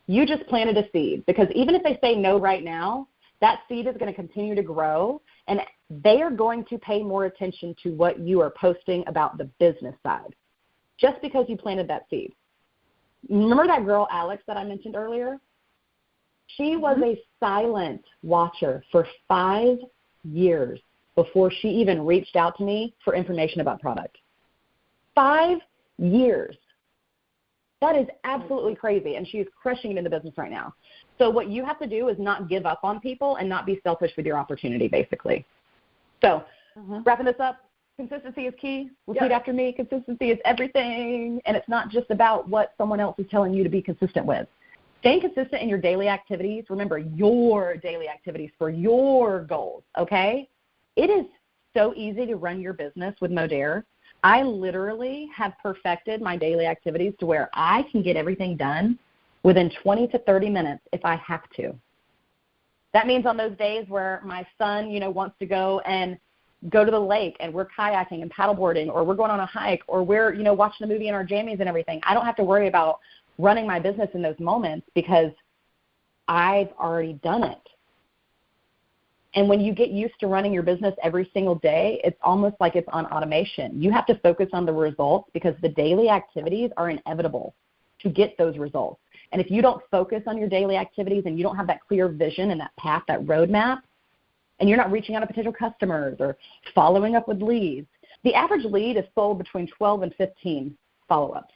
Speaker 4: you just planted a seed. Because even if they say no right now, that seed is going to continue to grow, and they are going to pay more attention to what you are posting about the business side, just because you planted that seed. Remember that girl, Alex, that I mentioned earlier? She was a silent watcher for 5 years before she even reached out to me for information about product. 5 years. That is absolutely crazy, and she is crushing it in the business right now. So what you have to do is not give up on people and not be selfish with your opportunity, basically. So wrapping this up, consistency is key. Repeat after me. Consistency is everything, and it's not just about what someone else is telling you to be consistent with. Staying consistent in your daily activities. Remember, your daily activities for your goals, okay? It is so easy to run your business with Modere. I literally have perfected my daily activities to where I can get everything done within 20 to 30 minutes if I have to. That means on those days where my son, wants to go to the lake and we're kayaking and paddleboarding, or we're going on a hike, or we're, watching a movie in our jammies and everything, I don't have to worry about running my business in those moments because I've already done it. And when you get used to running your business every single day, it's almost like it's on automation. You have to focus on the results because the daily activities are inevitable to get those results. And if you don't focus on your daily activities and you don't have that clear vision and that path, that roadmap, and you're not reaching out to potential customers or following up with leads, the average lead is sold between 12 and 15 follow-ups.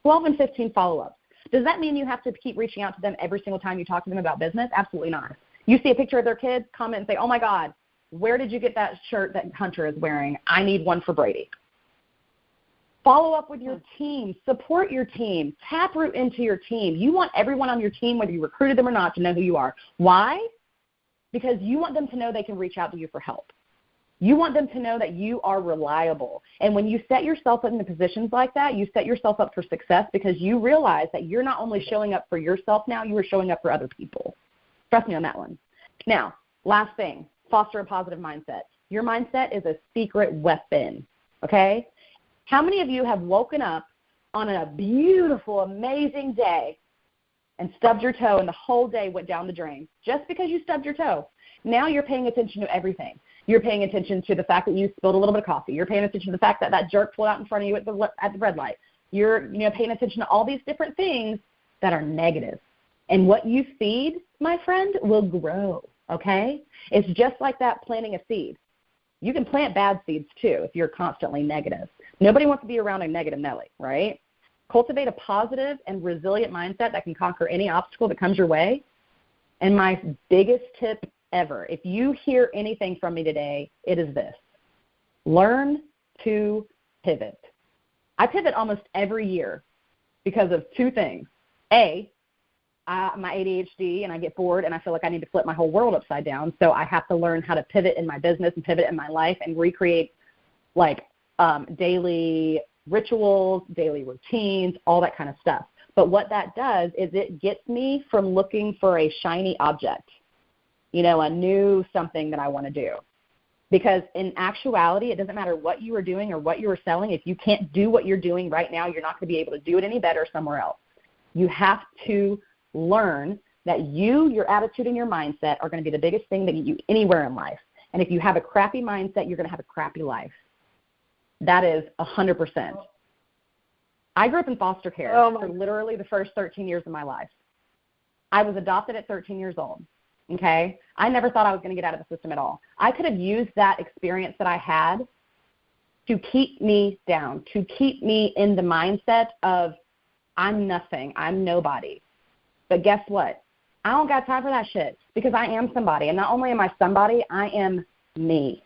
Speaker 4: 12 and 15 follow-ups. Does that mean you have to keep reaching out to them every single time you talk to them about business? Absolutely not. You see a picture of their kids, comment and say, oh, my God, where did you get that shirt that Hunter is wearing? I need one for Brady. Follow up with your team. Support your team. Taproot into your team. You want everyone on your team, whether you recruited them or not, to know who you are. Why? Because you want them to know they can reach out to you for help. You want them to know that you are reliable. And when you set yourself in the positions like that, you set yourself up for success because you realize that you're not only showing up for yourself now, you are showing up for other people. Trust me on that one. Now, last thing, foster a positive mindset. Your mindset is a secret weapon, okay? How many of you have woken up on a beautiful, amazing day and stubbed your toe and the whole day went down the drain just because you stubbed your toe? Now you're paying attention to everything. You're paying attention to the fact that you spilled a little bit of coffee. You're paying attention to the fact that that jerk pulled out in front of you at the red light. You're paying attention to all these different things that are negative. And what you feed, my friend, will grow, okay? It's just like that planting a seed. You can plant bad seeds, too, if you're constantly negative. Nobody wants to be around a negative Nelly, right? Cultivate a positive and resilient mindset that can conquer any obstacle that comes your way. And my biggest tip ever, if you hear anything from me today, it is this. Learn to pivot. I pivot almost every year because of two things. A, my ADHD, and I get bored, and I feel like I need to flip my whole world upside down. So I have to learn how to pivot in my business and pivot in my life and recreate daily rituals, daily routines, all that kind of stuff. But what that does is it gets me from looking for a shiny object, a new something that I want to do. Because in actuality, it doesn't matter what you are doing or what you are selling. If you can't do what you're doing right now, you're not going to be able to do it any better somewhere else. You have to learn that your attitude and your mindset are going to be the biggest thing that get you anywhere in life. And if you have a crappy mindset, you're going to have a crappy life. That is 100%. I grew up in foster care for literally the first 13 years of my life. I was adopted at 13 years old, okay? I never thought I was going to get out of the system at all. I could have used that experience that I had to keep me down, to keep me in the mindset of I'm nothing, I'm nobody. But guess what? I don't got time for that shit because I am somebody. And not only am I somebody, I am me.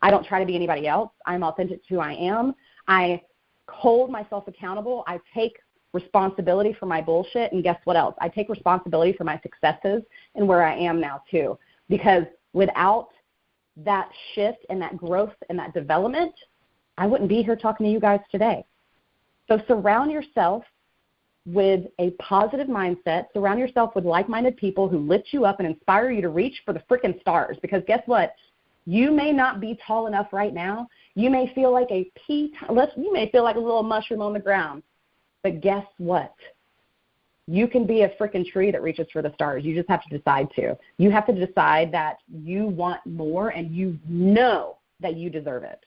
Speaker 4: I don't try to be anybody else. I'm authentic to who I am. I hold myself accountable. I take responsibility for my bullshit. And guess what else? I take responsibility for my successes and where I am now too. Because without that shift and that growth and that development, I wouldn't be here talking to you guys today. So surround yourself with a positive mindset. Surround yourself with like-minded people who lift you up and inspire you to reach for the freaking stars. Because guess what? You may not be tall enough right now. You may feel like you may feel like a little mushroom on the ground. But guess what? You can be a freaking tree that reaches for the stars. You just have to decide to. You have to decide that you want more and you know that you deserve it.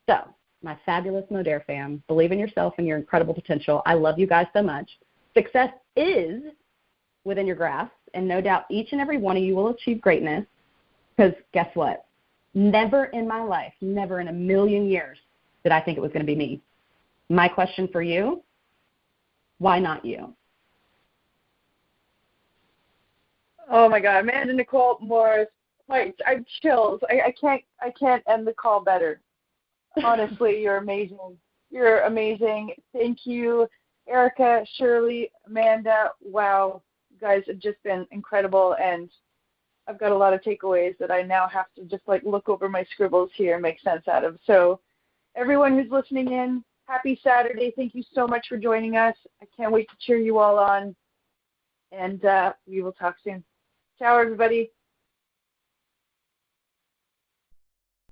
Speaker 4: So my fabulous Modere fam. Believe in yourself and your incredible potential. I love you guys so much. Success is within your grasp, and no doubt each and every one of you will achieve greatness, because guess what? Never in my life, never in a million years did I think it was going to be me. My question for you, why not you?
Speaker 1: Oh my God, Amanda Nicole Morris, I have chills. I can't end the call better. Honestly, you're amazing. You're amazing. Thank you, Erica, Shirley, Amanda. Wow, you guys have just been incredible, and I've got a lot of takeaways that I now have to just like look over my scribbles here and make sense out of. So everyone who's listening in, happy Saturday. Thank you so much for joining us. I can't wait to cheer you all on, and we will talk soon. Ciao, everybody.